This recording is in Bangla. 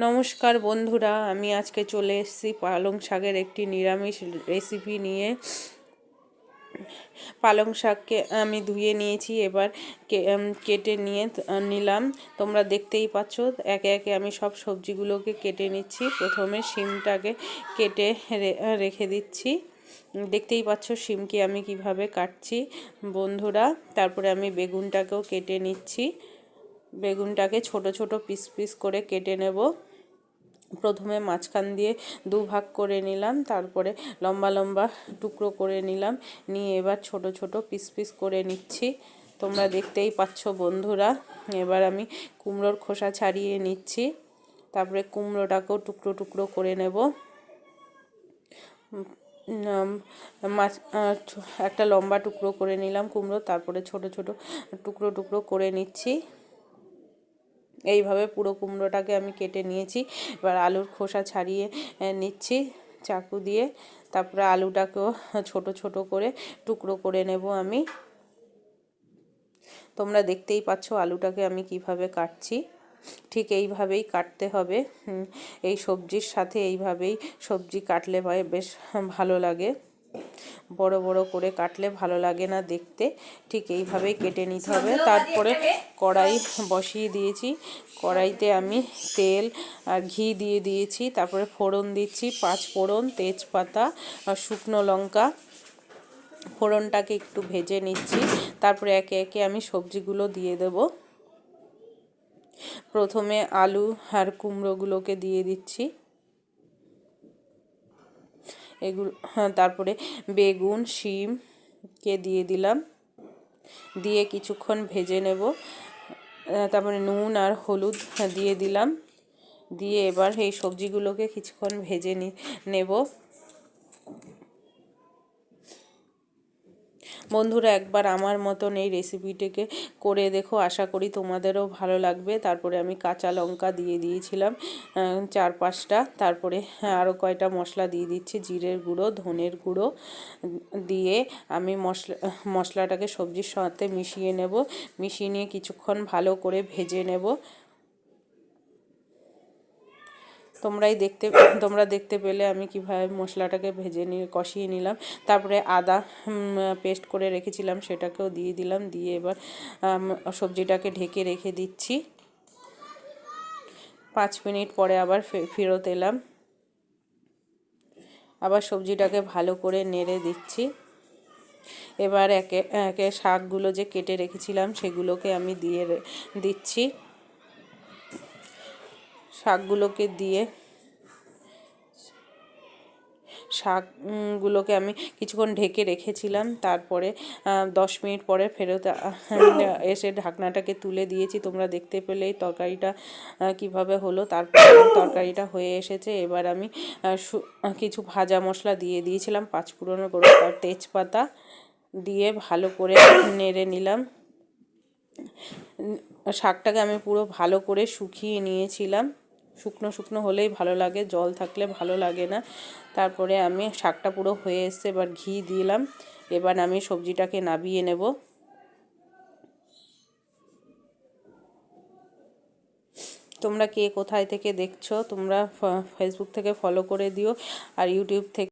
নমস্কার বন্ধুরা, আমি আজকে চলে এসেছি পালং শাকের একটি নিরামিষ রেসিপি নিয়ে। পালং শাককে আমি ধুয়ে নিয়েছি, এবার কেটে নিলাম। তোমরা দেখতেই পাচ্ছ, একে একে আমি সব সবজিগুলোকে কেটে নিচ্ছি। প্রথমে শিমটাকে কেটে রেখে দিচ্ছি। দেখতেই পাচ্ছ শিমকে আমি কিভাবে কাটছি বন্ধুরা। তারপরে আমি বেগুনটাকেও কেটে নিচ্ছি। বেগুনটাকে ছোট ছোট পিস পিস করে কেটে নেব। প্রথমে মাঝখান দিয়ে দুভাগ করে নিলাম, তারপরে লম্বা লম্বা টুকরো করে নিলাম, নিয়ে এবার ছোট ছোট পিস পিস করে নিচ্ছি। তোমরা দেখতেই পাচ্ছ বন্ধুরা। এবার আমি কুমড়োর খোসা ছাড়িয়ে নিচ্ছি। তারপরে কুমড়োটাকেও টুকরো টুকরো করে নেব। একটা লম্বা টুকরো করে নিলাম কুমড়ো, তারপরে ছোট ছোট টুকরো টুকরো করে নিচ্ছি। এইভাবে পুরো কুমড়োটাকে আমি কেটে নিয়েছি। এবার আলুর খোসা ছাড়িয়ে নিচ্ছি চাকু দিয়ে। তারপরে আলুটাকেও ছোট ছোট করে টুকরো করে নেব আমি। তোমরা দেখতেই পাচ্ছ আলুটাকে আমি কিভাবে কাটছি। ঠিক এইভাবেই কাটতে হবে। এই সবজির সাথে এইভাবেই সবজি কাটলে বেশ ভালো লাগে। বড় বড় করে কাটলে ভালো লাগে না দেখতে। ঠিক এইভাবেই কেটে নিতে হবে। তারপরে কড়াই বসিয়ে দিয়েছি। কড়াইতে আমি তেল আর ঘি দিয়ে দিয়েছি। তারপরে ফোড়ন দিচ্ছি, 5 ফোড়ন, তেজপাতা আর শুকনো লঙ্কা। ফোড়নটাকে একটু ভেজে নিচ্ছি। তারপরে একে একে আমি সবজিগুলো দিয়ে দেব। প্রথমে আলু আর কুমড়োগুলোকে দিয়ে দিচ্ছি। এগুলো তারপরে বেগুন, শিমকে দিয়ে দিলাম। দিয়ে কিছুক্ষণ ভেজে নেব। তারপরে নুন আর হলুদ দিয়ে দিলাম। দিয়ে এবার এই সবজিগুলোকে কিছুক্ষণ ভেজে নেব। বন্ধুরা, একবার আমার মতন এই রেসিপিটিকে করে দেখো, আশা করি তোমাদেরও ভালো লাগবে। তারপরে আমি কাঁচা লঙ্কা দিয়ে দিয়েছিলাম 4-5টা। তারপরে আরও কয়টা মশলা দিয়ে দিচ্ছি, জিরের গুঁড়ো, ধনের গুঁড়ো দিয়ে আমি মশলাটাকে সবজির সাথে মিশিয়ে নেব। মিশিয়ে নিয়ে কিছুক্ষণ ভালো করে ভেজে নেব। তোমরা দেখতে পেলে আমি কিভাবে মশলাটাকে ভেজে কষিয়ে নিলাম। তারপরে আদা পেস্ট করে রেখেছিলাম, সেটাকেও দিয়ে দিলাম। দিয়ে এবার সবজিটাকে ঢেকে রেখে দিচ্ছি। 5 মিনিট পরে আবার ফেরত এলাম। আবার সবজিটাকে ভালো করে নেড়ে দিচ্ছি। এবার একে একে শাকগুলো যে কেটে রেখেছিলাম সেগুলোকে আমি দিয়ে দিচ্ছি। শাকগুলোকে দিয়ে শাকগুলোকে আমি কিছুক্ষণ ঢেকে রেখেছিলাম। তারপরে 10 মিনিট পরে ফেরত এসে ঢাকনাটাকে তুলে দিয়েছি। তোমরা দেখতে পেলে এই তরকারিটা কিভাবে হলো। তারপরে তরকারিটা হয়ে এসেছে। এবার আমি কিছু ভাজা মশলা দিয়ে দিয়েছিলাম, 5 ফোড়ন, আর তেজপাতা দিয়ে ভালো করে নেড়ে নিলাম। শাকটাকে আমি পুরো ভালো করে শুকিয়ে নিয়েছিলাম। শুকনো শুকনো হলেই ভালো লাগে, জল থাকলে ভালো লাগে না। তারপরে আমি শাকটা পুরো হয়ে এসছে। এবার ঘি দিলাম। এবার আমি সবজিটাকে নামিয়ে নেব। তোমরা কে কোথায় থেকে দেখছো, তোমরা ফেসবুক থেকে ফলো করে দিও, আর ইউটিউব থেকে